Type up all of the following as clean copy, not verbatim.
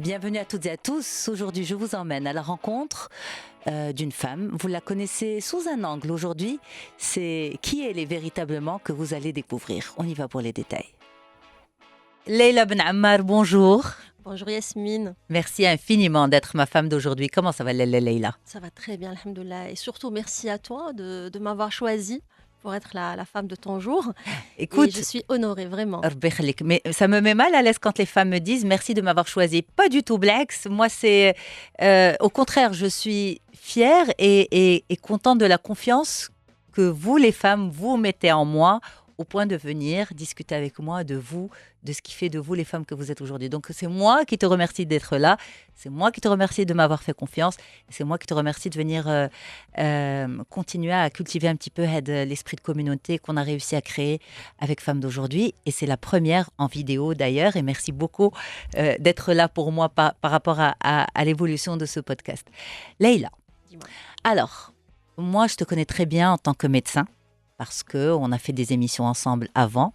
Bienvenue à toutes et à tous. Aujourd'hui, je vous emmène à la rencontre d'une femme. Vous la connaissez sous un angle aujourd'hui. C'est qui elle est véritablement que vous allez découvrir. On y va pour les détails. Leïla Ben Ammar, bonjour. Bonjour Yasmine. Merci infiniment d'être ma femme d'aujourd'hui. Comment ça va, Leïla? Ça va très bien, alhamdoulilah. Et surtout, merci à toi de m'avoir choisie pour être la femme de ton jour. Écoute, et je suis honorée, vraiment. Mais ça me met mal à l'aise quand les femmes me disent merci de m'avoir choisi. Pas du tout, Blacks. Moi, c'est au contraire, je suis fière et contente de la confiance que vous, les femmes, vous mettez en moi au point de venir discuter avec moi de vous, de ce qui fait de vous les femmes que vous êtes aujourd'hui. Donc, c'est moi qui te remercie d'être là. C'est moi qui te remercie de m'avoir fait confiance. C'est moi qui te remercie de venir continuer à cultiver un petit peu l'esprit de communauté qu'on a réussi à créer avec Femmes d'aujourd'hui. Et c'est la première en vidéo d'ailleurs. Et merci beaucoup d'être là pour moi par rapport à l'évolution de ce podcast. Leïla, Dis-moi. alors, moi, je te connais très bien en tant que médecin parce qu'on a fait des émissions ensemble avant.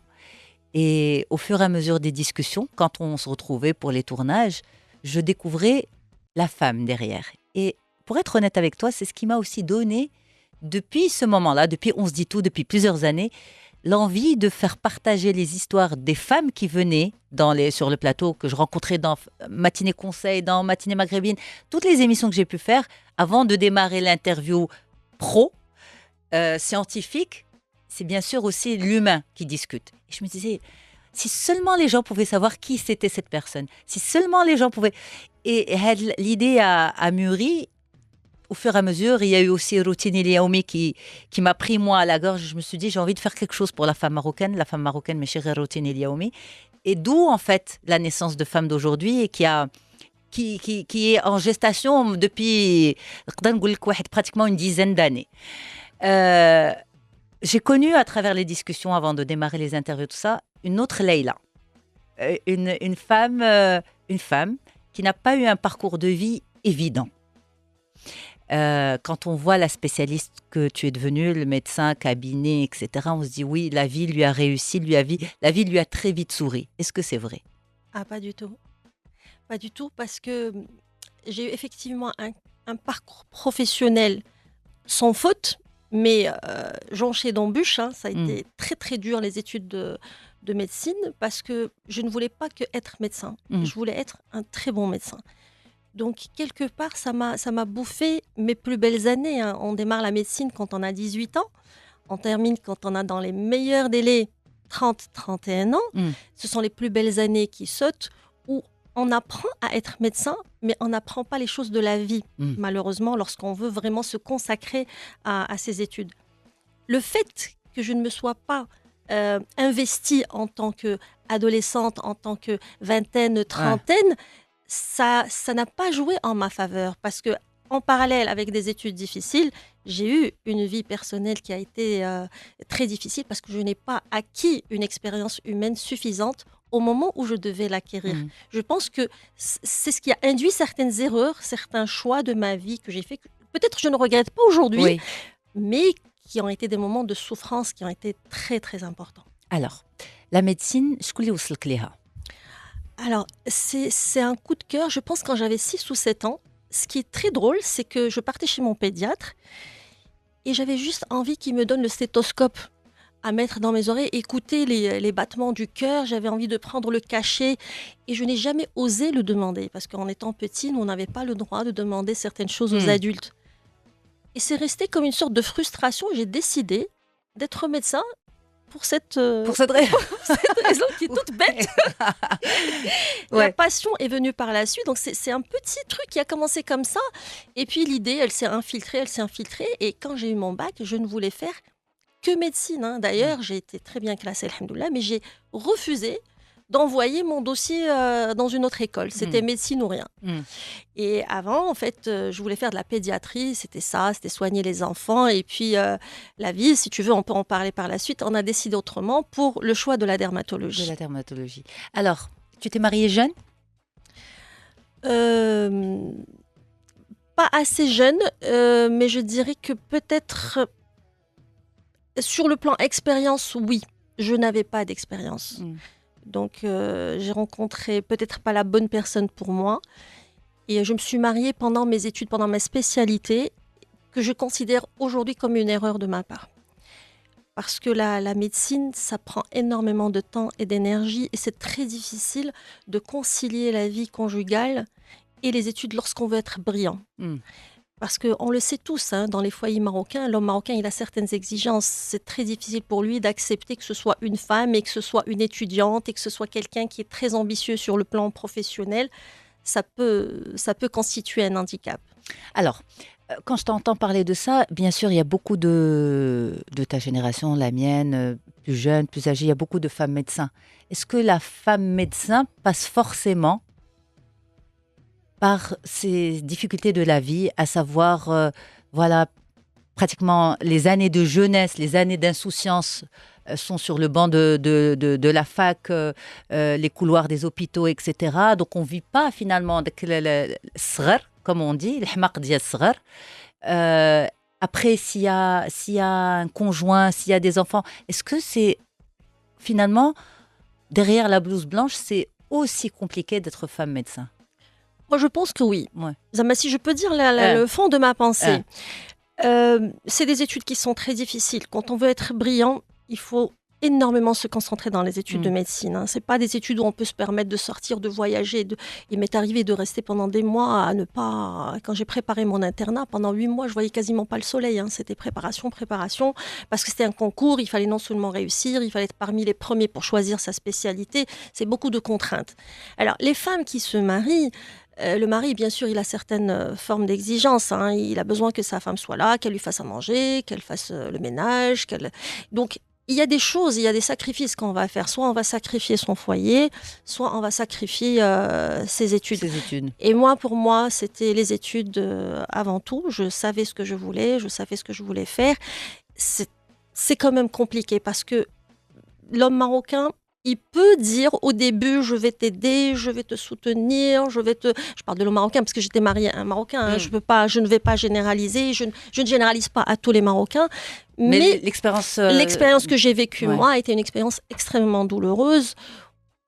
Et au fur et à mesure des discussions, quand on se retrouvait pour les tournages, je découvrais la femme derrière. Et pour être honnête avec toi, c'est ce qui m'a aussi donné, depuis ce moment-là, depuis On se dit tout, depuis plusieurs années, l'envie de faire partager les histoires des femmes qui venaient sur le plateau, que je rencontrais dans Matinée Conseil, dans Matinée Maghrébine, toutes les émissions que j'ai pu faire avant de démarrer l'interview pro, scientifique. C'est bien sûr aussi l'humain qui discute. Et je me disais, si seulement les gens pouvaient savoir qui c'était cette personne, si seulement les gens pouvaient... Et l'idée a mûri au fur et à mesure. Il y a eu aussi Routine Eliaoumi qui m'a pris moi à la gorge. Je me suis dit, j'ai envie de faire quelque chose pour la femme marocaine, mes chères Routine Eliaoumi. Et d'où en fait la naissance de Femmes d'aujourd'hui et qui est en gestation depuis pratiquement une dizaine d'années. J'ai connu à travers les discussions avant de démarrer les interviews, tout ça, une autre Leïla. Une femme qui n'a pas eu un parcours de vie évident. Quand on voit la spécialiste que tu es devenue, le médecin, cabinet, etc., on se dit oui, la vie lui a réussi, la vie lui a très vite souri. Est-ce que c'est vrai? Ah, pas du tout. Pas du tout, parce que j'ai eu effectivement un parcours professionnel sans faute, mais jonché d'embûches. Ça a été très très dur, les études de médecine, parce que je ne voulais pas que être médecin. Je voulais être un très bon médecin. Donc, quelque part, ça m'a bouffé mes plus belles années. On démarre la médecine quand on a 18 ans. On termine quand on a dans les meilleurs délais 30-31 ans. Ce sont les plus belles années qui sautent, où on apprend à être médecin, mais on n'apprend pas les choses de la vie, malheureusement, lorsqu'on veut vraiment se consacrer à ses études. Le fait que je ne me sois pas investie en tant qu'adolescente, en tant que vingtaine, trentaine, ça n'a pas joué en ma faveur, parce que en parallèle avec des études difficiles, j'ai eu une vie personnelle qui a été très difficile, parce que je n'ai pas acquis une expérience humaine suffisante au moment où je devais l'acquérir. Je pense que c'est ce qui a induit certaines erreurs, certains choix de ma vie que j'ai fait, que peut-être je ne regrette pas aujourd'hui, mais qui ont été des moments de souffrance qui ont été très très importants. Alors, la médecine, je connais aussi le Alors, c'est un coup de cœur, je pense, quand j'avais 6 ou 7 ans. Ce qui est très drôle, c'est que je partais chez mon pédiatre et j'avais juste envie qu'il me donne le stéthoscope à mettre dans mes oreilles, écouter les battements du cœur. J'avais envie de prendre le cachet et je n'ai jamais osé le demander, parce qu'en étant petit, nous, on n'avait pas le droit de demander certaines choses aux adultes. Et c'est resté comme une sorte de frustration. J'ai décidé d'être médecin pour cette raison qui est toute bête. La passion est venue par la suite. Donc, c'est un petit truc qui a commencé comme ça. Et puis, l'idée, elle s'est infiltrée. Et quand j'ai eu mon bac, je ne voulais faire que médecine. D'ailleurs, j'ai été très bien classée, alhamdoulilah, mais j'ai refusé d'envoyer mon dossier dans une autre école. C'était médecine ou rien. Et avant, en fait, je voulais faire de la pédiatrie. C'était soigner les enfants. Et puis, la vie, si tu veux, on peut en parler par la suite. On a décidé autrement pour le choix de la dermatologie. De la dermatologie. Alors, tu t'es mariée jeune? Pas assez jeune, mais je dirais que peut-être, sur le plan expérience, oui. Je n'avais pas d'expérience. Donc, j'ai rencontré peut-être pas la bonne personne pour moi. Et je me suis mariée pendant mes études, pendant ma spécialité, que je considère aujourd'hui comme une erreur de ma part. Parce que la médecine, ça prend énormément de temps et d'énergie et c'est très difficile de concilier la vie conjugale et les études lorsqu'on veut être brillant. Mm. Parce qu'on le sait tous, hein, dans les foyers marocains, l'homme marocain, il a certaines exigences. C'est très difficile pour lui d'accepter que ce soit une femme et que ce soit une étudiante et que ce soit quelqu'un qui est très ambitieux sur le plan professionnel. Ça peut constituer un handicap. Alors, quand je t'entends parler de ça, bien sûr, il y a beaucoup de ta génération, la mienne, plus jeune, plus âgée, il y a beaucoup de femmes médecins. Est-ce que la femme médecin passe forcément par ces difficultés de la vie, à savoir, voilà, pratiquement les années de jeunesse, les années d'insouciance sont sur le banc de la fac, les couloirs des hôpitaux, etc. Donc on ne vit pas finalement avec le صغر, comme on dit, الحماق ديال الصغر. Euh, Après, s'il y a un conjoint, s'il y a des enfants, est-ce que c'est finalement, derrière la blouse blanche, c'est aussi compliqué d'être femme médecin? Moi, je pense que oui. Ouais. Zama, si je peux dire le fond de ma pensée, c'est des études qui sont très difficiles. Quand on veut être brillant, il faut énormément se concentrer dans les études de médecine. Hein. Ce n'est pas des études où on peut se permettre de sortir, de voyager. Il m'est arrivé de rester pendant des mois à ne pas... Quand j'ai préparé mon internat, pendant 8 mois, je voyais quasiment pas le soleil. Hein. C'était préparation, parce que c'était un concours. Il fallait non seulement réussir, il fallait être parmi les premiers pour choisir sa spécialité. C'est beaucoup de contraintes. Alors, les femmes qui se marient... le mari, bien sûr, il a certaines formes d'exigence. Hein. Il a besoin que sa femme soit là, qu'elle lui fasse à manger, qu'elle fasse le ménage. Donc, il y a des choses, il y a des sacrifices qu'on va faire. Soit on va sacrifier son foyer, soit on va sacrifier ses études. Et moi, pour moi, c'était les études avant tout. Je savais ce que je voulais, je savais ce que je voulais faire. C'est quand même compliqué parce que l'homme marocain, il peut dire au début, je vais t'aider, je vais te soutenir, je parle de l'homme marocain parce que j'étais mariée à un Marocain, hein, je ne vais pas généraliser, je ne généralise pas à tous les Marocains. Mais l'expérience que j'ai vécue, moi, a été une expérience extrêmement douloureuse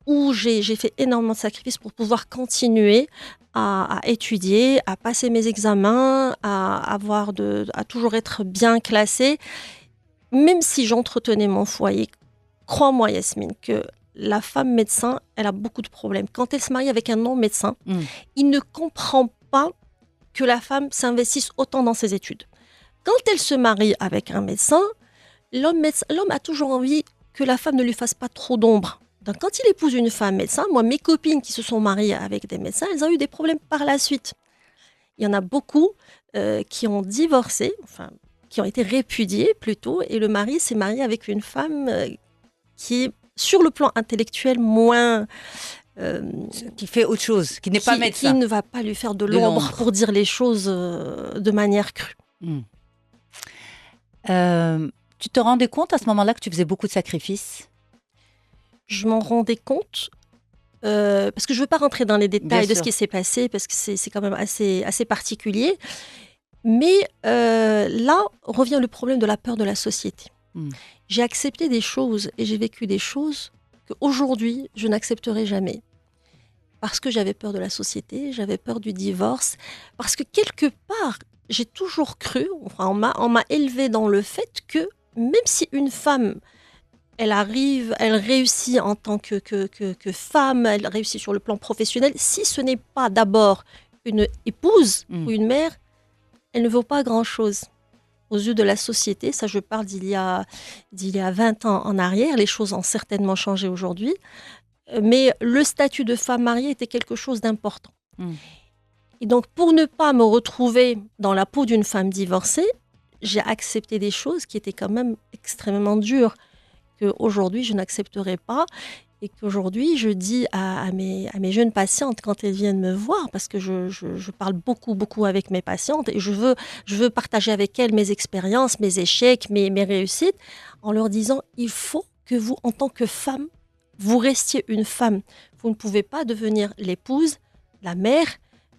où j'ai fait énormément de sacrifices pour pouvoir continuer à étudier, à passer mes examens, à toujours être bien classée. Même si j'entretenais mon foyer, crois-moi, Yasmine, que la femme médecin, elle a beaucoup de problèmes. Quand elle se marie avec un non-médecin, il ne comprend pas que la femme s'investisse autant dans ses études. Quand elle se marie avec un médecin, l'homme a toujours envie que la femme ne lui fasse pas trop d'ombre. Donc, quand il épouse une femme médecin, moi, mes copines qui se sont mariées avec des médecins, elles ont eu des problèmes par la suite. Il y en a beaucoup qui ont divorcé, qui ont été répudiés plutôt, et le mari s'est marié avec une femme qui est sur le plan intellectuel moins... qui fait autre chose, qui n'est pas médecin. Qui ne va pas lui faire de l'ombre pour dire les choses de manière crue. Tu te rendais compte à ce moment-là que tu faisais beaucoup de sacrifices? Je m'en rendais compte, parce que je ne veux pas rentrer dans les détails de ce qui s'est passé, parce que c'est quand même assez particulier. Mais là revient le problème de la peur de la société. J'ai accepté des choses et j'ai vécu des choses qu'aujourd'hui, je n'accepterai jamais. Parce que j'avais peur de la société, j'avais peur du divorce, parce que quelque part, j'ai toujours cru, on m'a élevée dans le fait que même si une femme, elle réussit en tant que femme, elle réussit sur le plan professionnel, si ce n'est pas d'abord une épouse ou une mère, elle ne vaut pas grand-chose. Aux yeux de la société, ça je parle d'il y a 20 ans en arrière, les choses ont certainement changé aujourd'hui, mais le statut de femme mariée était quelque chose d'important. Et donc pour ne pas me retrouver dans la peau d'une femme divorcée, j'ai accepté des choses qui étaient quand même extrêmement dures, qu'aujourd'hui je n'accepterai pas. Et qu'aujourd'hui, je dis à mes jeunes patientes, quand elles viennent me voir, parce que je parle beaucoup avec mes patientes, et je veux partager avec elles mes expériences, mes échecs, mes réussites, en leur disant, il faut que vous, en tant que femme, vous restiez une femme. Vous ne pouvez pas devenir l'épouse, la mère,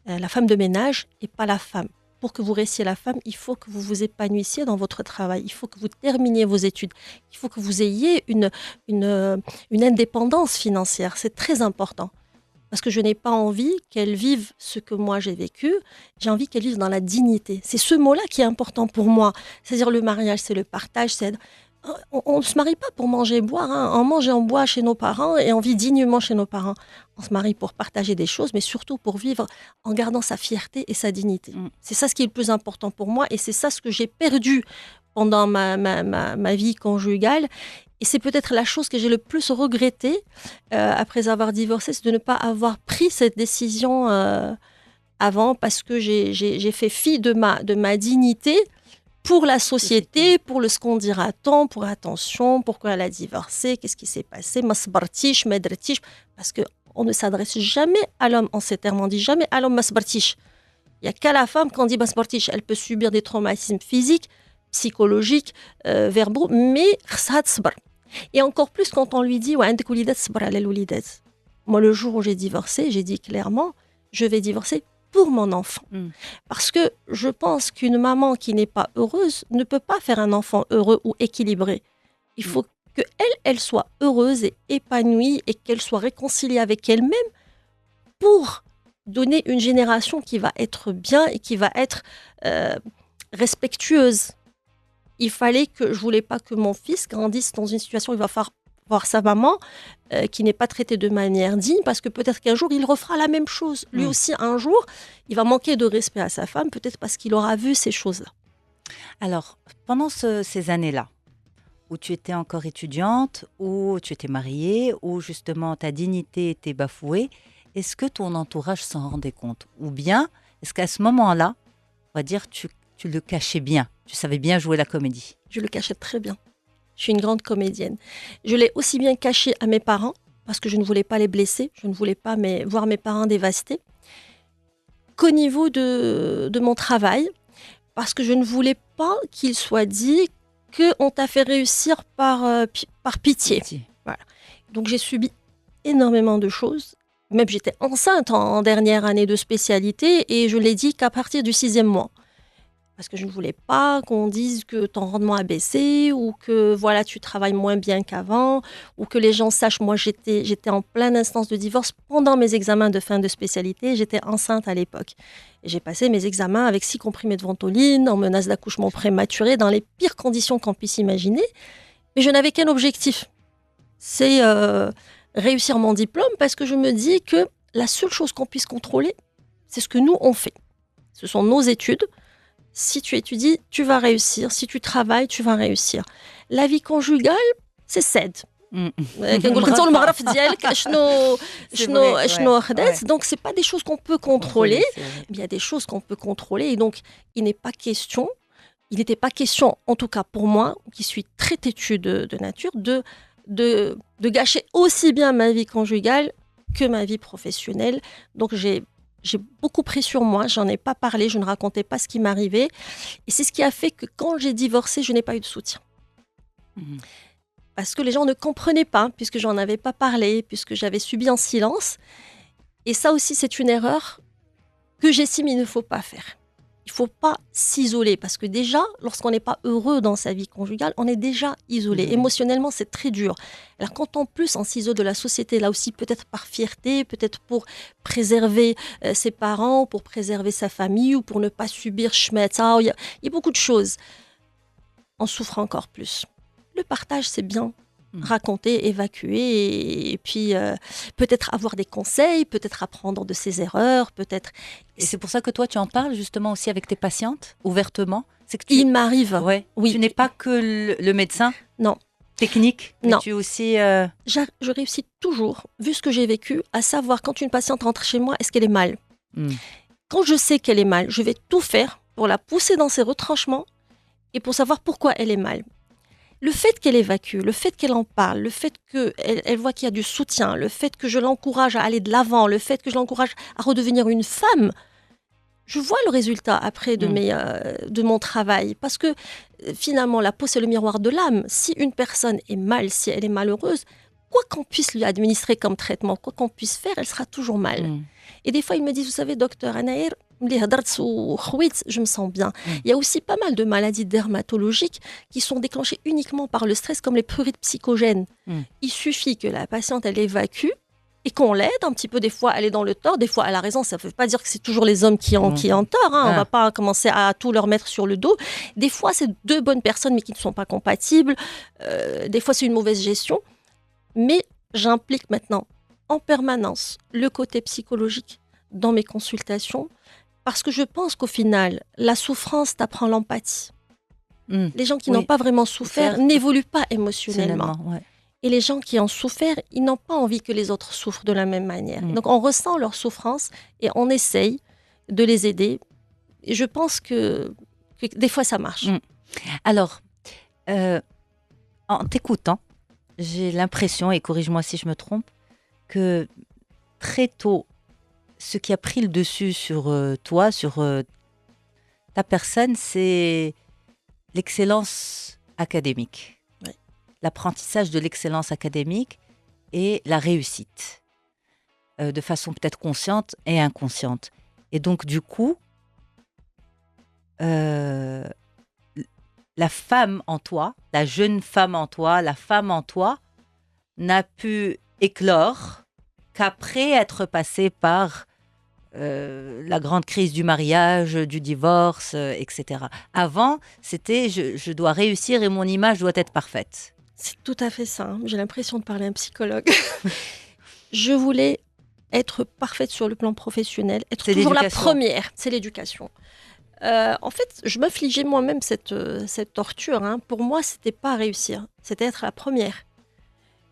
la femme de ménage, et pas la femme. pour que vous restiez la femme, il faut que vous vous épanouissiez dans votre travail. Il faut que vous terminiez vos études. Il faut que vous ayez une indépendance financière. C'est très important. Parce que je n'ai pas envie qu'elle vive ce que moi j'ai vécu. J'ai envie qu'elle vive dans la dignité. C'est ce mot-là qui est important pour moi. C'est-à-dire le mariage, c'est le partage. On ne se marie pas pour manger et boire. Hein. On mange et on boit chez nos parents et on vit dignement chez nos parents. On se marie pour partager des choses, mais surtout pour vivre en gardant sa fierté et sa dignité. C'est ça ce qui est le plus important pour moi et c'est ça ce que j'ai perdu pendant ma vie conjugale. Et c'est peut-être la chose que j'ai le plus regrettée après avoir divorcé, c'est de ne pas avoir pris cette décision avant parce que j'ai fait fi de ma dignité pour la société, pour le ce qu'on dira-t-on, pour attention, pourquoi elle a divorcé, qu'est-ce qui s'est passé, masbartish, medretish, parce qu'on ne s'adresse jamais à l'homme en ces termes, on dit jamais à l'homme masbartish. Il n'y a qu'à la femme qu'on dit masbartish, elle peut subir des traumatismes physiques, psychologiques, verbaux, mais khsat sabr. Et encore plus quand on lui dit moi, le jour où j'ai divorcé, j'ai dit clairement, je vais divorcer pour mon enfant. Parce que je pense qu'une maman qui n'est pas heureuse ne peut pas faire un enfant heureux ou équilibré. Il faut qu'elle soit heureuse et épanouie et qu'elle soit réconciliée avec elle-même pour donner une génération qui va être bien et qui va être respectueuse. Je voulais pas que mon fils grandisse dans une situation où il va voir sa maman qui n'est pas traitée de manière digne, parce que peut-être qu'un jour, il refera la même chose. Lui aussi, un jour, il va manquer de respect à sa femme, peut-être parce qu'il aura vu ces choses-là. Alors, pendant ces années-là, où tu étais encore étudiante, où tu étais mariée, où justement ta dignité était bafouée, est-ce que ton entourage s'en rendait compte? Ou bien, est-ce qu'à ce moment-là, on va dire, tu le cachais bien? Tu savais bien jouer la comédie? Je le cachais très bien. Je suis une grande comédienne. Je l'ai aussi bien caché à mes parents, parce que je ne voulais pas les blesser, je ne voulais pas voir mes parents dévastés, qu'au niveau de mon travail, parce que je ne voulais pas qu'il soit dit qu'on t'a fait réussir par pitié. Voilà. Donc j'ai subi énormément de choses. Même j'étais enceinte en dernière année de spécialité et je l'ai dit qu'à partir du 6e mois. Parce que je ne voulais pas qu'on dise que ton rendement a baissé ou que voilà, tu travailles moins bien qu'avant ou que les gens sachent. Moi, j'étais en pleine instance de divorce pendant mes examens de fin de spécialité. J'étais enceinte à l'époque. Et j'ai passé mes examens avec 6 comprimés de Ventoline, en menace d'accouchement prématuré, dans les pires conditions qu'on puisse imaginer. Mais je n'avais qu'un objectif. C'est réussir mon diplôme parce que je me dis que la seule chose qu'on puisse contrôler, c'est ce que nous, on fait. Ce sont nos études. Si tu étudies, tu vas réussir. Si tu travailles, tu vas réussir. La vie conjugale, c'est cède. Donc c'est pas des choses qu'on peut contrôler. Il y a des choses qu'on peut contrôler et donc il n'était pas question, en tout cas pour moi, qui suis très têtue de nature, de gâcher aussi bien ma vie conjugale que ma vie professionnelle. Donc j'ai beaucoup pris sur moi, j'en ai pas parlé, je ne racontais pas ce qui m'arrivait. Et c'est ce qui a fait que quand j'ai divorcé, je n'ai pas eu de soutien. Parce que les gens ne comprenaient pas, puisque j'en avais pas parlé, puisque j'avais subi en silence. Et ça aussi, c'est une erreur que j'estime il ne faut pas faire. Il ne faut pas s'isoler, parce que déjà, lorsqu'on n'est pas heureux dans sa vie conjugale, on est déjà isolé. Émotionnellement, c'est très dur. Alors quand en plus on s'isole de la société, là aussi peut-être par fierté, peut-être pour préserver ses parents, pour préserver sa famille, ou pour ne pas subir shmeta, il y a beaucoup de choses. On souffre encore plus. Le partage, c'est bien. Raconter, évacuer et puis peut-être avoir des conseils, peut-être apprendre de ses erreurs, peut-être... Et c'est pour ça que toi, tu en parles justement aussi avec tes patientes, ouvertement? C'est que Il m'arrive. Ouais. Oui. Tu n'es pas que le médecin? Non. Technique? Non. Tu es aussi... Je réussis toujours, vu ce que j'ai vécu, à savoir quand une patiente rentre chez moi, est-ce qu'elle est mal? Quand je sais qu'elle est mal, je vais tout faire pour la pousser dans ses retranchements et pour savoir pourquoi elle est mal. Le fait qu'elle évacue, le fait qu'elle en parle, le fait qu'elle voit qu'il y a du soutien, le fait que je l'encourage à aller de l'avant, le fait que je l'encourage à redevenir une femme, je vois le résultat après de mon travail. Parce que finalement, la peau, c'est le miroir de l'âme. Si une personne est mal, si elle est malheureuse, quoi qu'on puisse lui administrer comme traitement, quoi qu'on puisse faire, elle sera toujours mal. Et des fois, ils me disent, vous savez, docteur Anaïr, je me sens bien. Il y a aussi pas mal de maladies dermatologiques qui sont déclenchées uniquement par le stress, comme les prurites psychogènes. Il suffit que la patiente, elle évacue et qu'on l'aide un petit peu. Des fois, elle est dans le tort, des fois, elle a raison. Ça ne veut pas dire que c'est toujours les hommes qui ont tort. On ne va pas commencer à tout leur mettre sur le dos. Des fois, c'est deux bonnes personnes, mais qui ne sont pas compatibles. Des fois, c'est une mauvaise gestion. Mais j'implique maintenant en permanence le côté psychologique dans mes consultations, parce que je pense qu'au final, la souffrance t'apprend l'empathie. Les gens qui n'ont pas vraiment souffert n'évoluent pas émotionnellement. Et les gens qui ont souffert, ils n'ont pas envie que les autres souffrent de la même manière. Donc, on ressent leur souffrance et on essaye de les aider. Et je pense que des fois, ça marche. Alors, en t'écoutant, j'ai l'impression, et corrige-moi si je me trompe, que très tôt, ce qui a pris le dessus sur toi, sur ta personne, c'est l'excellence académique. L'apprentissage de l'excellence académique et la réussite, de façon peut-être consciente et inconsciente. Et donc, du coup, la femme en toi, la jeune femme en toi, la femme en toi, n'a pu éclore qu'après être passée par la grande crise du mariage, du divorce, etc. Avant, c'était je dois réussir et mon image doit être parfaite. C'est tout à fait ça. J'ai l'impression de parler à un psychologue. Je voulais être parfaite sur le plan professionnel, être toujours la première. C'est l'éducation. En fait, je m'affligeais moi-même cette torture. Pour moi, c'était pas réussir, c'était être la première.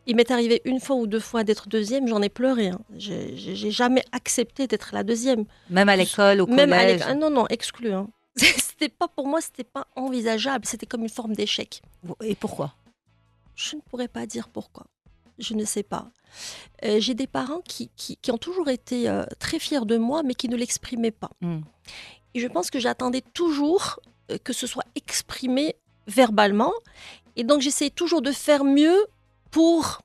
Il m'est arrivé une fois ou deux fois d'être deuxième, j'en ai pleuré. J'ai jamais accepté d'être la deuxième. Même à l'école, au collège. Non, exclu. C'était pas, pour moi, c'était pas envisageable. C'était comme une forme d'échec. Et pourquoi ? Je ne pourrais pas dire pourquoi. Je ne sais pas. J'ai des parents qui ont toujours été très fiers de moi, mais qui ne l'exprimaient pas. Et je pense que j'attendais toujours que ce soit exprimé verbalement. Et donc, j'essayais toujours de faire mieux pour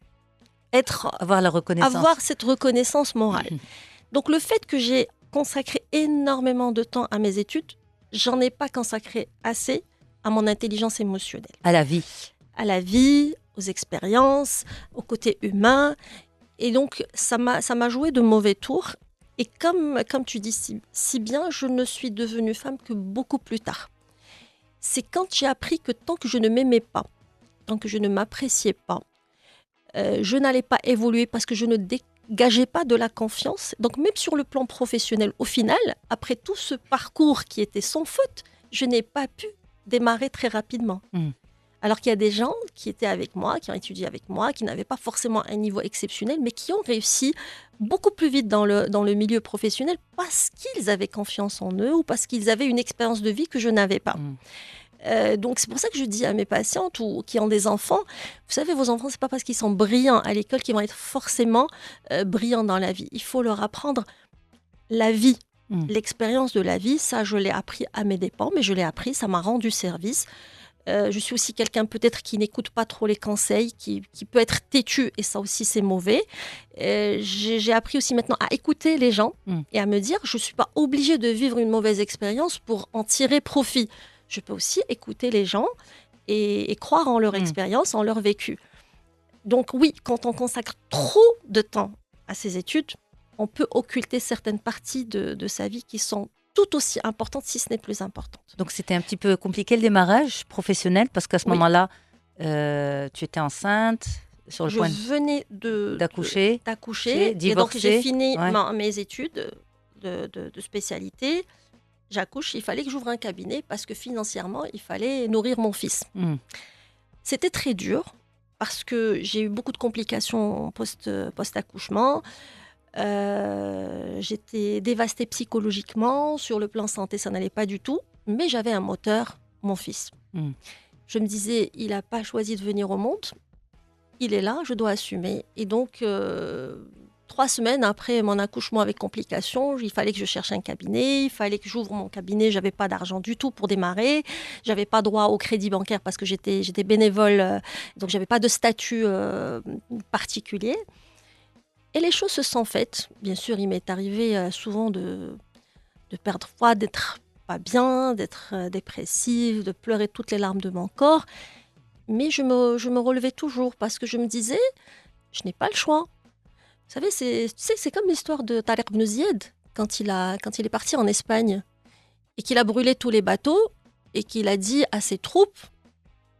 avoir cette reconnaissance morale. Donc, le fait que j'ai consacré énormément de temps à mes études, j'en ai pas consacré assez à mon intelligence émotionnelle. À la vie. À la vie, aux expériences, au côté humain. Et donc, ça m'a joué de mauvais tours. Et comme tu dis si bien, je ne suis devenue femme que beaucoup plus tard. C'est quand j'ai appris que tant que je ne m'aimais pas, tant que je ne m'appréciais pas, je n'allais pas évoluer parce que je ne dégageais pas de la confiance. Donc même sur le plan professionnel, au final, après tout ce parcours qui était sans faute, je n'ai pas pu démarrer très rapidement. Alors qu'il y a des gens qui étaient avec moi, qui ont étudié avec moi, qui n'avaient pas forcément un niveau exceptionnel, mais qui ont réussi beaucoup plus vite dans le milieu professionnel parce qu'ils avaient confiance en eux ou parce qu'ils avaient une expérience de vie que je n'avais pas. Donc c'est pour ça que je dis à mes patientes ou qui ont des enfants, vous savez, vos enfants, c'est pas parce qu'ils sont brillants à l'école qu'ils vont être forcément brillants dans la vie. Il faut leur apprendre la vie, l'expérience de la vie. Ça, je l'ai appris à mes dépens, mais je l'ai appris, ça m'a rendu service. Je suis aussi quelqu'un peut-être qui n'écoute pas trop les conseils, qui peut être têtu, et ça aussi c'est mauvais. J'ai appris aussi maintenant à écouter les gens et à me dire, je ne suis pas obligée de vivre une mauvaise expérience pour en tirer profit. Je peux aussi écouter les gens et croire en leur expérience, en leur vécu. Donc oui, quand on consacre trop de temps à ses études, on peut occulter certaines parties de sa vie qui sont tout aussi importante, si ce n'est plus importante. Donc c'était un petit peu compliqué le démarrage professionnel parce qu'à ce moment-là, tu étais enceinte, sur le point venais d'accoucher, divorcée, et donc j'ai fini mes études de spécialité. J'accouche, il fallait que j'ouvre un cabinet parce que financièrement, il fallait nourrir mon fils. C'était très dur parce que j'ai eu beaucoup de complications post-accouchement. J'étais dévastée psychologiquement, sur le plan santé ça n'allait pas du tout, mais j'avais un moteur, mon fils. Je me disais, il n'a pas choisi de venir au monde, il est là, je dois assumer. Et donc 3 semaines après mon accouchement avec complications, il fallait que je cherche un cabinet, il fallait que j'ouvre mon cabinet, j'avais pas d'argent du tout pour démarrer, j'avais pas droit au crédit bancaire parce que j'étais bénévole, donc j'avais pas de statut particulier. Et les choses se sont faites. Bien sûr, il m'est arrivé souvent de de perdre foi, d'être pas bien, d'être dépressive, de pleurer toutes les larmes de mon corps. Mais je me relevais toujours parce que je me disais, je n'ai pas le choix. Vous savez, c'est comme l'histoire de Tariq ibn Ziyad quand il est parti en Espagne et qu'il a brûlé tous les bateaux et qu'il a dit à ses troupes,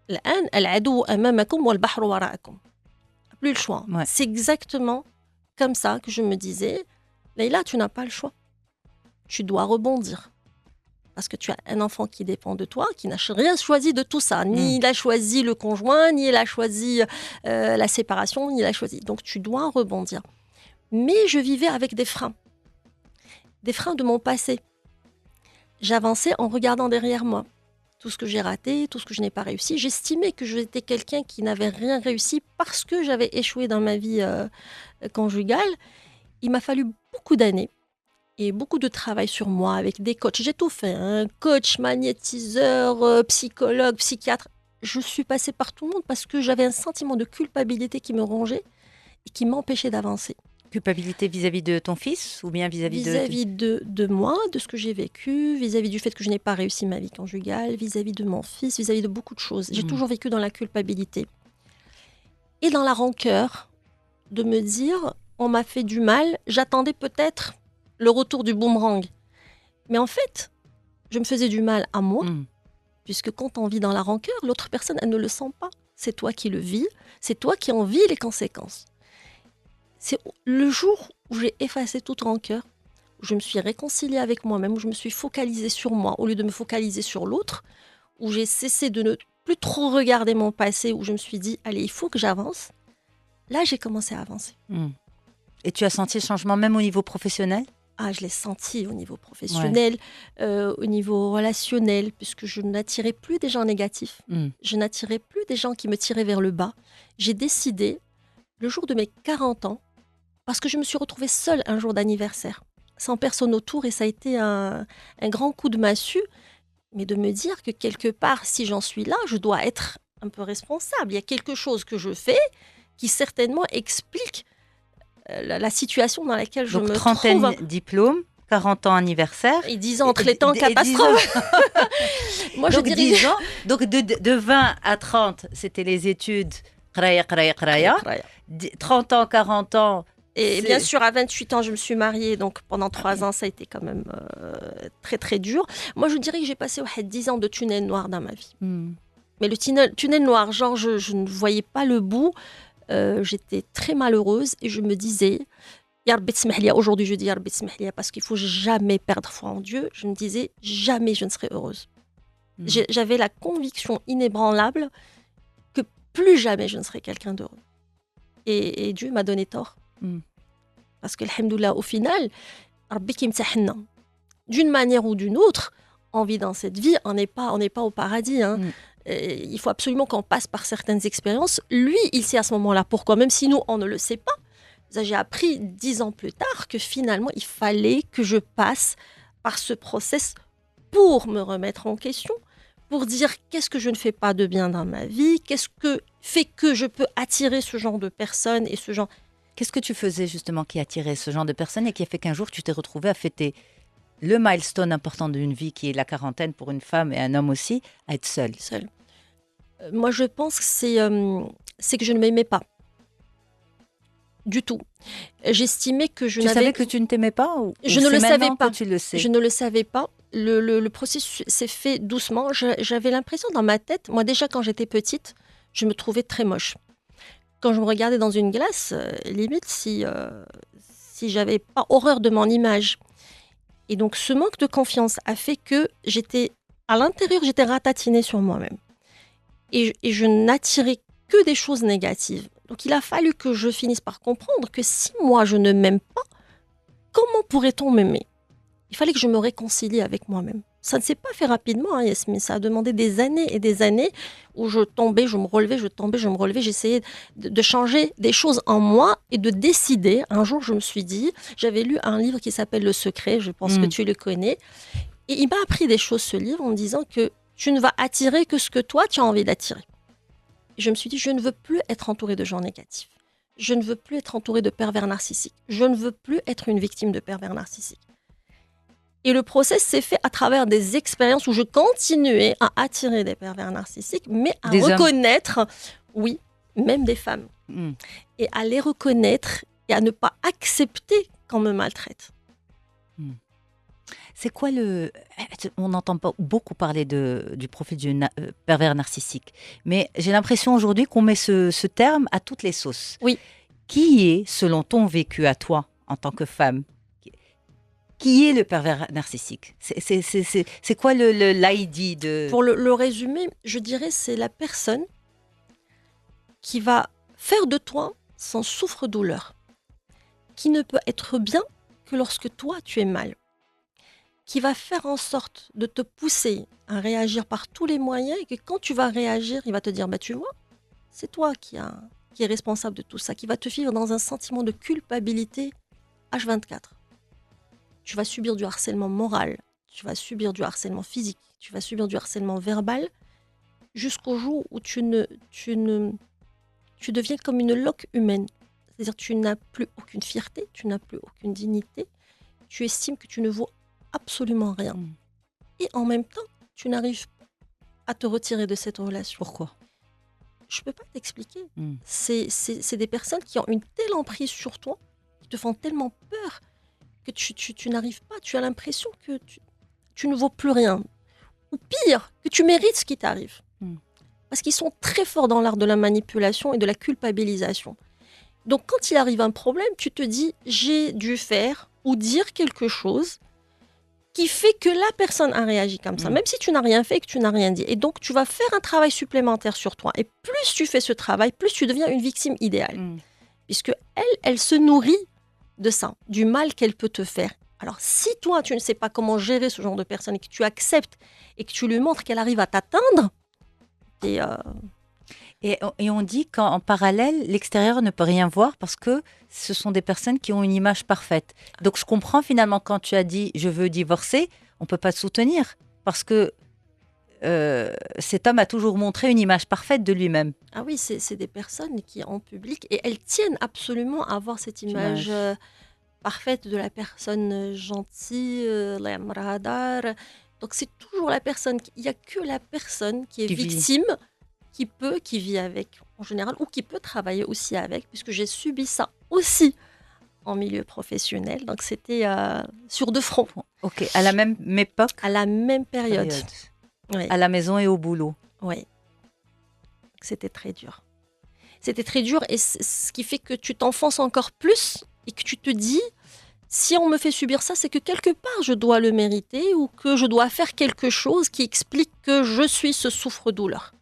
الآن العدو أمامكم والبحر وراءكم. Plus le choix. Ouais. C'est exactement comme ça que je me disais, Leïla, tu n'as pas le choix. Tu dois rebondir. Parce que tu as un enfant qui dépend de toi, qui n'a rien choisi de tout ça. Ni il a choisi le conjoint, ni il a choisi la séparation, ni il a choisi. Donc tu dois rebondir. Mais je vivais avec des freins de mon passé. J'avançais en regardant derrière moi. Tout ce que j'ai raté, tout ce que je n'ai pas réussi. J'estimais que j'étais quelqu'un qui n'avait rien réussi parce que j'avais échoué dans ma vie conjugale. Il m'a fallu beaucoup d'années et beaucoup de travail sur moi avec des coachs. J'ai tout fait, hein. Coach, magnétiseur, psychologue, psychiatre. Je suis passée par tout le monde parce que j'avais un sentiment de culpabilité qui me rongeait et qui m'empêchait d'avancer. Culpabilité vis-à-vis de ton fils ou bien vis-à-vis de moi, de ce que j'ai vécu, vis-à-vis du fait que je n'ai pas réussi ma vie conjugale, vis-à-vis de mon fils, vis-à-vis de beaucoup de choses. J'ai toujours vécu dans la culpabilité et dans la rancœur de me dire on m'a fait du mal, j'attendais peut-être le retour du boomerang. Mais en fait, je me faisais du mal à moi, puisque quand on vit dans la rancœur, l'autre personne, elle ne le sent pas. C'est toi qui le vis, c'est toi qui en vis les conséquences. C'est le jour où j'ai effacé toute rancœur, où je me suis réconciliée avec moi-même, où je me suis focalisée sur moi, au lieu de me focaliser sur l'autre, où j'ai cessé de ne plus trop regarder mon passé, où je me suis dit, allez, il faut que j'avance. Là, j'ai commencé à avancer. Et tu as senti le changement même au niveau professionnel ? Ah, je l'ai senti au niveau professionnel, au niveau relationnel, puisque je n'attirais plus des gens négatifs. Je n'attirais plus des gens qui me tiraient vers le bas. J'ai décidé, le jour de mes 40 ans, parce que je me suis retrouvée seule un jour d'anniversaire, sans personne autour, et ça a été un grand coup de massue, mais de me dire que quelque part, si j'en suis là, je dois être un peu responsable. Il y a quelque chose que je fais qui certainement explique la situation dans laquelle je me trouve. Donc, trentaine diplôme, 40 ans anniversaire. Et 10 ans entre les temps, catastrophe. Moi, donc, je dirais... 10 ans, donc de 20 à 30, c'était les études. 30 ans, 40 ans. Et bien sûr, à 28 ans, je me suis mariée. Donc, pendant 3 ans, ça a été quand même très, très dur. Moi, je dirais que j'ai passé 10 ans de tunnel noir dans ma vie. Mais le tunnel noir, genre, je ne voyais pas le bout. J'étais très malheureuse et je me disais, Ya Rabbi tsmahlia, aujourd'hui je dis Ya Rabbi tsmahlia parce qu'il faut jamais perdre foi en Dieu. Je me disais, jamais je ne serai heureuse. J'avais la conviction inébranlable que plus jamais je ne serai quelqu'un d'heureux. Et Dieu m'a donné tort. Parce que, alhamdoulilah, au final, Rabbi qui m'tahna, d'une manière ou d'une autre, on vit dans cette vie, on n'est pas au paradis, hein. Il faut absolument qu'on passe par certaines expériences. Lui, il sait à ce moment-là pourquoi, même si nous, on ne le sait pas. J'ai appris 10 ans plus tard que finalement, il fallait que je passe par ce process pour me remettre en question, pour dire qu'est-ce que je ne fais pas de bien dans ma vie, qu'est-ce que fait que je peux attirer ce genre de personnes et ce genre... Qu'est-ce que tu faisais justement qui attirait ce genre de personnes et qui a fait qu'un jour, tu t'es retrouvée à fêter le milestone important d'une vie qui est la quarantaine pour une femme et un homme aussi, à être seule. Moi, je pense que c'est que je ne m'aimais pas. Du tout. J'estimais que je n'avais... Tu savais que tu ne t'aimais pas ou je ne le savais pas. Tu le sais. Je ne le savais pas. Le processus s'est fait doucement. J'avais l'impression dans ma tête, moi déjà quand j'étais petite, je me trouvais très moche. Quand je me regardais dans une glace, limite si j'avais pas horreur de mon image. Et donc ce manque de confiance a fait que à l'intérieur, j'étais ratatinée sur moi-même. Et je n'attirais que des choses négatives. Donc il a fallu que je finisse par comprendre que si moi je ne m'aime pas, comment pourrait-on m'aimer ? Il fallait que je me réconcilie avec moi-même. Ça ne s'est pas fait rapidement, hein, Yasmine. Ça a demandé des années et des années où je tombais, je me relevais, je tombais, je me relevais. J'essayais de changer des choses en moi et de décider. Un jour, je me suis dit, j'avais lu un livre qui s'appelle Le Secret, je pense que tu le connais. Et il m'a appris des choses, ce livre, en me disant que tu ne vas attirer que ce que toi, tu as envie d'attirer. Et je me suis dit, je ne veux plus être entourée de gens négatifs. Je ne veux plus être entourée de pervers narcissiques. Je ne veux plus être une victime de pervers narcissiques. Et le process s'est fait à travers des expériences où je continuais à attirer des pervers narcissiques, mais à Des hommes. reconnaître, oui, même des femmes, et à les reconnaître et à ne pas accepter qu'on me maltraite. C'est quoi On n'entend pas beaucoup parler du profil du pervers narcissique, mais j'ai l'impression aujourd'hui qu'on met ce terme à toutes les sauces. Oui. Qui est, selon ton vécu à toi, en tant que femme, qui est le pervers narcissique? C'est quoi l'ID de... Pour le résumer, je dirais c'est la personne qui va faire de toi son souffre-douleur, qui ne peut être bien que lorsque toi tu es mal, qui va faire en sorte de te pousser à réagir par tous les moyens et que quand tu vas réagir, il va te dire, bah, tu vois, c'est toi qui est responsable de tout ça, qui va te vivre dans un sentiment de culpabilité H24. Tu vas subir du harcèlement moral, tu vas subir du harcèlement physique, tu vas subir du harcèlement verbal, jusqu'au jour où tu deviens comme une loque humaine. C'est-à-dire tu n'as plus aucune fierté, tu n'as plus aucune dignité, tu estimes que tu ne vaux absolument rien. Et en même temps, tu n'arrives pas à te retirer de cette relation. Pourquoi? Je ne peux pas t'expliquer. C'est des personnes qui ont une telle emprise sur toi, qui te font tellement peur, que tu n'arrives pas, tu as l'impression que tu ne vaux plus rien. Ou pire, que tu mérites ce qui t'arrive. Parce qu'ils sont très forts dans l'art de la manipulation et de la culpabilisation. Donc quand il arrive un problème, tu te dis, j'ai dû faire ou dire quelque chose qui fait que la personne a réagi comme ça, même si tu n'as rien fait et que tu n'as rien dit. Et donc, tu vas faire un travail supplémentaire sur toi. Et plus tu fais ce travail, plus tu deviens une victime idéale. Puisque elle se nourrit de ça, du mal qu'elle peut te faire. Alors, si toi, tu ne sais pas comment gérer ce genre de personne et que tu acceptes et que tu lui montres qu'elle arrive à t'atteindre, Et on dit qu'en parallèle, l'extérieur ne peut rien voir parce que ce sont des personnes qui ont une image parfaite. Donc je comprends finalement quand tu as dit « je veux divorcer », on ne peut pas te soutenir parce que cet homme a toujours montré une image parfaite de lui-même. Ah oui, c'est des personnes qui en public, et elles tiennent absolument à avoir cette image parfaite de la personne gentille, la mradar. Donc c'est toujours la personne, il n'y a que la personne qui est victime, qui vit avec en général, ou qui peut travailler aussi avec, puisque j'ai subi ça aussi en milieu professionnel. Donc c'était sur deux fronts. Ok, à la même époque? À la même période. Oui. À la maison et au boulot. Oui. C'était très dur. C'était très dur, et ce qui fait que tu t'enfonces encore plus et que tu te dis, si on me fait subir ça, c'est que quelque part je dois le mériter ou que je dois faire quelque chose qui explique que je suis ce souffre-douleur.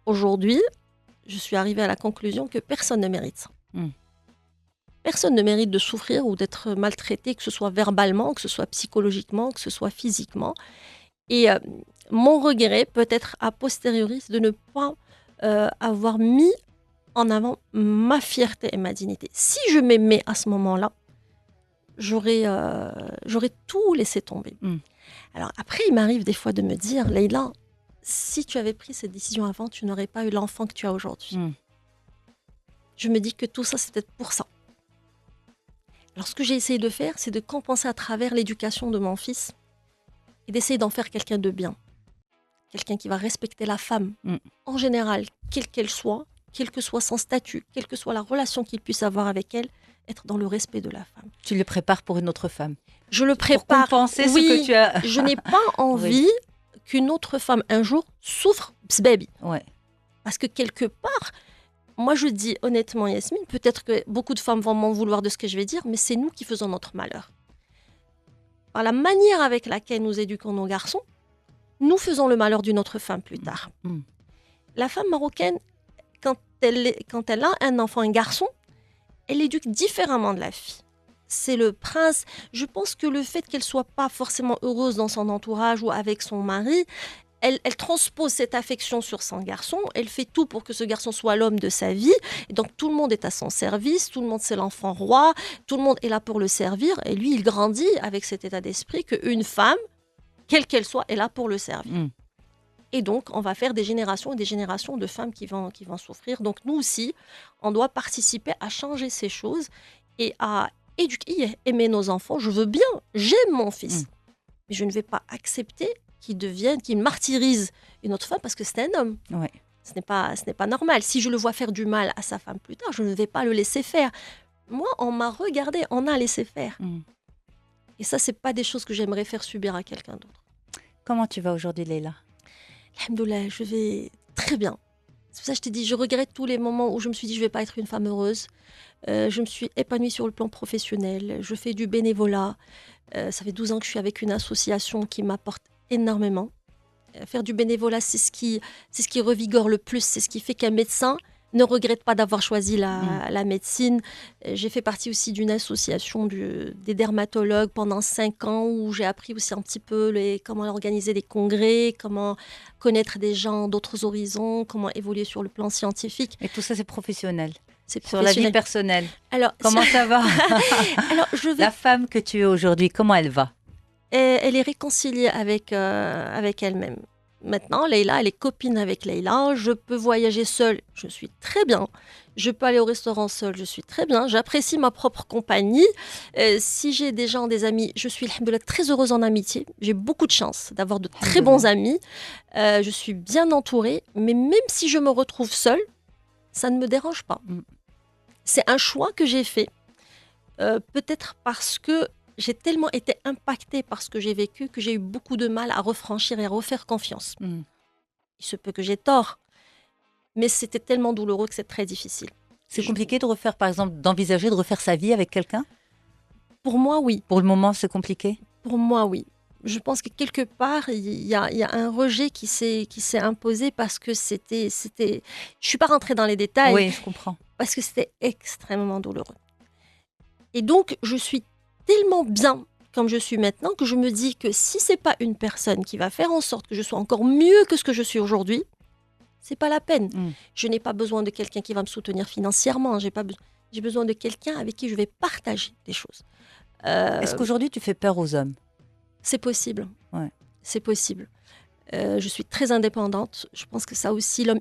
Aujourd'hui, je suis arrivée à la conclusion que personne ne mérite ça. Personne ne mérite de souffrir ou d'être maltraité, que ce soit verbalement, que ce soit psychologiquement, que ce soit physiquement. Et mon regret, peut-être a posteriori, c'est de ne pas avoir mis en avant ma fierté et ma dignité. Si je m'aimais à ce moment-là, j'aurais tout laissé tomber. Alors après, il m'arrive des fois de me dire, Leïla, si tu avais pris cette décision avant, tu n'aurais pas eu l'enfant que tu as aujourd'hui. Je me dis que tout ça, c'est peut-être pour ça. Alors ce que j'ai essayé de faire, c'est de compenser à travers l'éducation de mon fils et d'essayer d'en faire quelqu'un de bien. Quelqu'un qui va respecter la femme, en général, quelle qu'elle soit, quel que soit son statut, quelle que soit la relation qu'il puisse avoir avec elle, être dans le respect de la femme. Tu le prépares pour une autre femme? Je le prépare. Pour compenser ce que tu as... Je n'ai pas envie qu'une autre femme, un jour, souffre, baby. Ouais. Parce que quelque part, moi je dis honnêtement, Yasmine, peut-être que beaucoup de femmes vont m'en vouloir de ce que je vais dire, mais c'est nous qui faisons notre malheur. Par la manière avec laquelle nous éduquons nos garçons, nous faisons le malheur d'une autre femme plus tard. La femme marocaine, quand elle a un enfant, un garçon, elle l'éduque différemment de la fille. C'est le prince. Je pense que le fait qu'elle soit pas forcément heureuse dans son entourage ou avec son mari, elle transpose cette affection sur son garçon. Elle fait tout pour que ce garçon soit l'homme de sa vie. Et donc tout le monde est à son service. Tout le monde, c'est l'enfant roi. Tout le monde est là pour le servir. Et lui, il grandit avec cet état d'esprit qu'une femme, quelle qu'elle soit, est là pour le servir. Et donc, on va faire des générations et des générations de femmes qui vont souffrir. Donc, nous aussi, on doit participer à changer ces choses et à éduquer, aimer nos enfants. Je veux bien, j'aime mon Mm. fils. Mais je ne vais pas accepter qu'il martyrise une autre femme parce que c'est un homme. Ouais. Ce n'est pas normal. Si je le vois faire du mal à sa femme plus tard, je ne vais pas le laisser faire. Moi, on m'a regardé, on a laissé faire. Mm. Et ça, c'est pas des choses que j'aimerais faire subir à quelqu'un d'autre. Comment tu vas aujourd'hui, Leïla? Alhamdoulilah, je vais très bien. C'est pour ça que je t'ai dit, je regrette tous les moments où je me suis dit, je vais pas être une femme heureuse. Je me suis épanouie sur le plan professionnel. Je fais du bénévolat. Ça fait 12 ans que je suis avec une association qui m'apporte énormément. Faire du bénévolat, c'est ce qui revigore le plus. C'est ce qui fait qu'un médecin ne regrette pas d'avoir choisi la médecine. J'ai fait partie aussi d'une association des dermatologues pendant 5 ans où j'ai appris aussi un petit peu comment organiser des congrès, comment connaître des gens d'autres horizons, comment évoluer sur le plan scientifique. Et tout ça, c'est professionnel. C'est Sur la vie personnelle. Alors, comment ça va? Alors, La femme que tu es aujourd'hui, comment elle va? Elle est réconciliée avec elle-même. Maintenant, Leïla, elle est copine avec Leïla. Je peux voyager seule, je suis très bien. Je peux aller au restaurant seule, je suis très bien. J'apprécie ma propre compagnie. Si j'ai des gens, des amis, je suis alhamdoulilah, très heureuse en amitié. J'ai beaucoup de chance d'avoir de très bons amis. Je suis bien entourée. Mais même si je me retrouve seule, ça ne me dérange pas. C'est un choix que j'ai fait. Peut-être parce que j'ai tellement été impactée par ce que j'ai vécu que j'ai eu beaucoup de mal à refranchir et à refaire confiance. Il se peut que j'ai tort, mais c'était tellement douloureux que c'est très difficile. C'est compliqué de refaire, par exemple, d'envisager de refaire sa vie avec quelqu'un? Pour moi, oui. Pour le moment, c'est compliqué? Pour moi, oui. Je pense que quelque part, il y a un rejet qui s'est imposé parce que c'était... Je ne suis pas rentrée dans les détails. Oui, je comprends. Parce que c'était extrêmement douloureux. Et donc, je suis tellement bien comme je suis maintenant que je me dis que si c'est pas une personne qui va faire en sorte que je sois encore mieux que ce que je suis aujourd'hui, c'est pas la peine. Je n'ai pas besoin de quelqu'un qui va me soutenir financièrement. J'ai besoin de quelqu'un avec qui je vais partager des choses. Est-ce qu'aujourd'hui tu fais peur aux hommes? C'est possible. Ouais. C'est possible. Je suis très indépendante. Je pense que ça aussi, l'homme,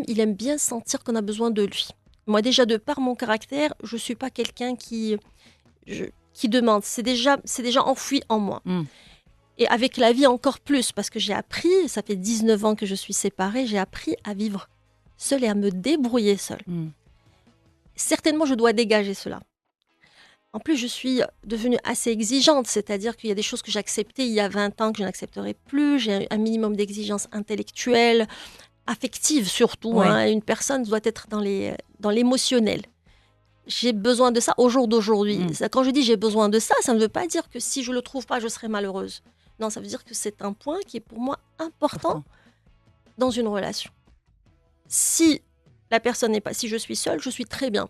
il aime bien sentir qu'on a besoin de lui. Moi, déjà, de par mon caractère, je ne suis pas quelqu'un qui demande. C'est déjà enfoui en moi. Et avec la vie, encore plus, parce que j'ai appris, ça fait 19 ans que je suis séparée, j'ai appris à vivre seule et à me débrouiller seule. Certainement, je dois dégager cela. En plus, je suis devenue assez exigeante, c'est-à-dire qu'il y a des choses que j'acceptais il y a 20 ans que je n'accepterai plus. J'ai un minimum d'exigence intellectuelle, affective surtout. Ouais. Une personne doit être dans l'émotionnel. J'ai besoin de ça au jour d'aujourd'hui. Quand je dis j'ai besoin de ça, ça ne veut pas dire que si je ne le trouve pas, je serai malheureuse. Non, ça veut dire que c'est un point qui est pour moi important dans une relation. Si la personne n'est pas, si je suis seule, je suis très bien.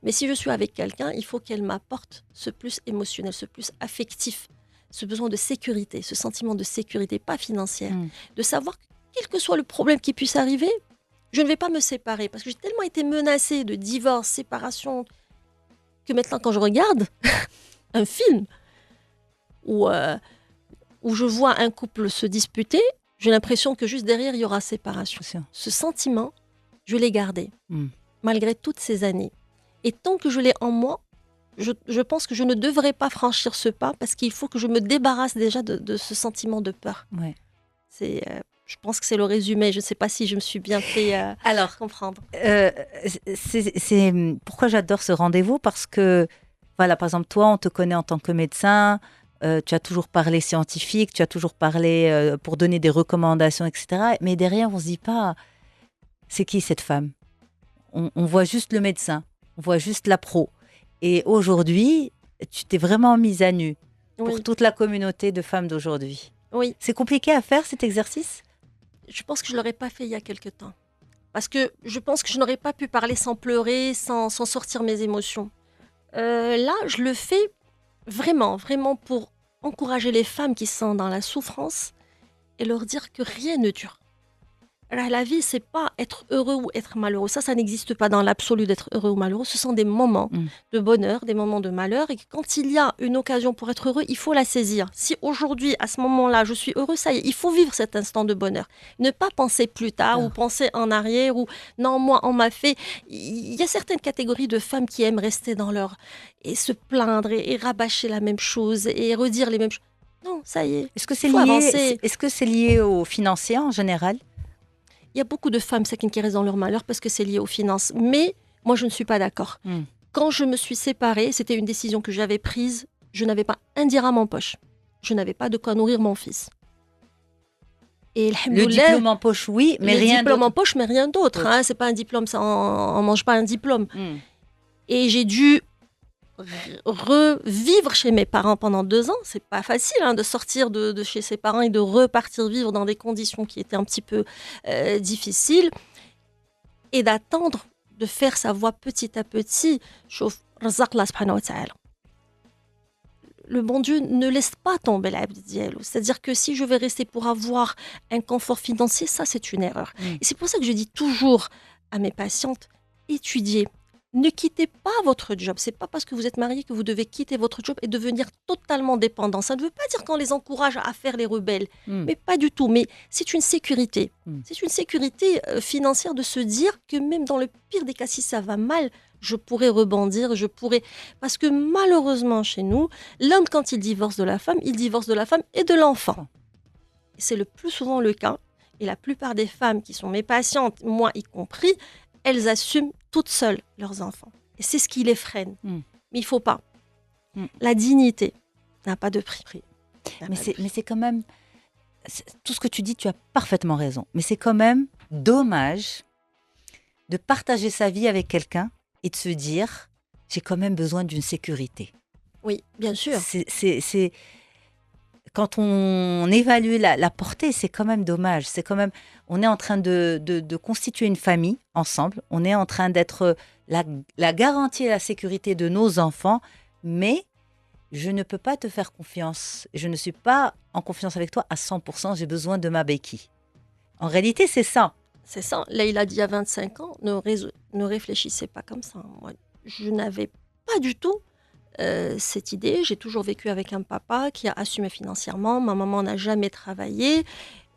Mais si je suis avec quelqu'un, il faut qu'elle m'apporte ce plus émotionnel, ce plus affectif, ce besoin de sécurité, ce sentiment de sécurité, pas financière, de savoir que quel que soit le problème qui puisse arriver, je ne vais pas me séparer parce que j'ai tellement été menacée de divorce, séparation, que maintenant quand je regarde un film où je vois un couple se disputer, j'ai l'impression que juste derrière, il y aura séparation. Ce sentiment, je l'ai gardé, malgré toutes ces années. Et tant que je l'ai en moi, je pense que je ne devrais pas franchir ce pas parce qu'il faut que je me débarrasse déjà de ce sentiment de peur. Ouais. Je pense que c'est le résumé. Je ne sais pas si je me suis bien fait comprendre. C'est pourquoi j'adore ce rendez-vous parce que, voilà, par exemple, toi, on te connaît en tant que médecin, tu as toujours parlé scientifique, tu as toujours parlé pour donner des recommandations, etc. Mais derrière, on ne se dit pas, c'est qui cette femme? On voit juste le médecin, on voit juste la pro. Et aujourd'hui, tu t'es vraiment mise à nu pour toute la communauté de femmes d'aujourd'hui. Oui. C'est compliqué à faire cet exercice? Je pense que je ne l'aurais pas fait il y a quelque temps. Parce que je pense que je n'aurais pas pu parler sans pleurer, sans sortir mes émotions. Là, je le fais vraiment pour encourager les femmes qui sont dans la souffrance et leur dire que rien ne dure. La vie, c'est pas être heureux ou être malheureux. Ça n'existe pas dans l'absolu d'être heureux ou malheureux. Ce sont des moments de bonheur, des moments de malheur. Et quand il y a une occasion pour être heureux, il faut la saisir. Si aujourd'hui, à ce moment-là, je suis heureux, ça y est, il faut vivre cet instant de bonheur. Ne pas penser plus tard ou penser en arrière ou non, moi, on m'a fait. Il y a certaines catégories de femmes qui aiment rester dans leur. Et se plaindre et rabâcher la même chose et redire les mêmes choses. Non, ça y est. Est-ce que c'est lié aux financiers en général? Il y a beaucoup de femmes qui restent dans leur malheur parce que c'est lié aux finances. Mais moi, je ne suis pas d'accord. Quand je me suis séparée, c'était une décision que j'avais prise. Je n'avais pas un dirham en poche. Je n'avais pas de quoi nourrir mon fils. Et le diplôme en poche, oui, mais rien d'autre. Le diplôme en poche, mais rien d'autre. Hein. C'est pas un diplôme, ça, on mange pas un diplôme. Et j'ai dû revivre chez mes parents pendant 2 ans. C'est pas facile de sortir de chez ses parents et de repartir vivre dans des conditions qui étaient un petit peu difficiles et d'attendre de faire sa voix petit à petit. Chauffe Razaq Allah subhanahu wa ta'ala. Le bon Dieu ne laisse pas tomber l'abd diallo. C'est-à-dire que si je vais rester pour avoir un confort financier, ça c'est une erreur. Et c'est pour ça que je dis toujours à mes patientes, étudiez. Ne quittez pas votre job. C'est pas parce que vous êtes marié que vous devez quitter votre job et devenir totalement dépendant. Ça ne veut pas dire qu'on les encourage à faire les rebelles, mais pas du tout. Mais c'est une sécurité. C'est une sécurité financière de se dire que même dans le pire des cas, si ça va mal, je pourrais rebondir, Parce que malheureusement chez nous, l'homme, quand il divorce de la femme, il divorce de la femme et de l'enfant. C'est le plus souvent le cas. Et la plupart des femmes qui sont mes patientes, moi y compris, elles assument toutes seules leurs enfants. Et c'est ce qui les freine. Mais il ne faut pas. La dignité n'a pas de prix. Mais c'est quand même... Tout ce que tu dis, tu as parfaitement raison. Mais c'est quand même dommage de partager sa vie avec quelqu'un et de se dire, j'ai quand même besoin d'une sécurité. Oui, bien sûr. C'est quand on évalue la portée, c'est quand même dommage. C'est quand même, on est en train de constituer une famille ensemble. On est en train d'être la garantie et la sécurité de nos enfants. Mais je ne peux pas te faire confiance. Je ne suis pas en confiance avec toi à 100%. J'ai besoin de ma béquille. En réalité, c'est ça. C'est ça. Là, il a dit à 25 ans, ne réfléchissez pas comme ça. Moi, je n'avais pas du tout cette idée. J'ai toujours vécu avec un papa qui a assumé financièrement. Ma maman n'a jamais travaillé.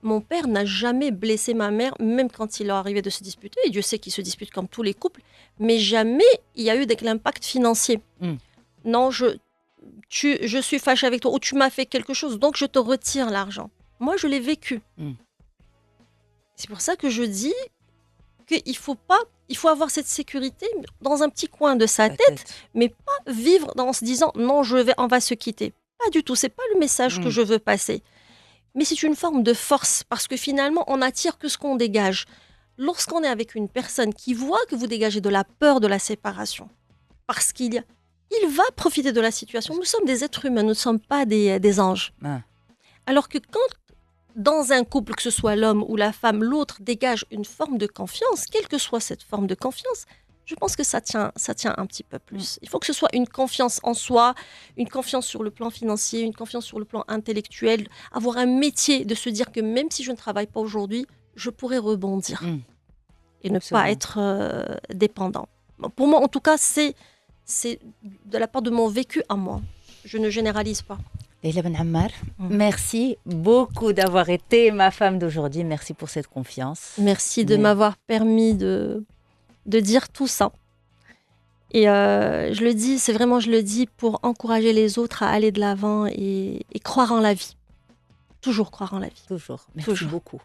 Mon père n'a jamais blessé ma mère, même quand il est arrivé de se disputer. Et Dieu sait qu'il se dispute comme tous les couples. Mais jamais il y a eu l'impact financier. Non, je suis fâchée avec toi ou tu m'as fait quelque chose, donc je te retire l'argent. Moi, je l'ai vécu. C'est pour ça que je dis qu'il faut avoir cette sécurité dans un petit coin de sa tête, mais pas vivre en se disant non, on va se quitter. Pas du tout, c'est pas le message que je veux passer. Mais c'est une forme de force parce que finalement, on n'attire que ce qu'on dégage. Lorsqu'on est avec une personne qui voit que vous dégagez de la peur de la séparation, parce qu'il va profiter de la situation. Nous sommes des êtres humains, nous ne sommes pas des anges. Alors que quand dans un couple, que ce soit l'homme ou la femme, l'autre dégage une forme de confiance, quelle que soit cette forme de confiance, je pense que ça tient un petit peu plus. Il faut que ce soit une confiance en soi, une confiance sur le plan financier, une confiance sur le plan intellectuel, avoir un métier, de se dire que même si je ne travaille pas aujourd'hui, je pourrais rebondir et ne pas être dépendant. Pour moi, en tout cas, c'est de la part de mon vécu à moi. Je ne généralise pas. Leïla Ben Ammar, merci beaucoup d'avoir été ma femme d'aujourd'hui. Merci pour cette confiance. Merci de m'avoir permis de dire tout ça. Et je le dis pour encourager les autres à aller de l'avant et croire en la vie. Toujours croire en la vie. Toujours. Merci beaucoup.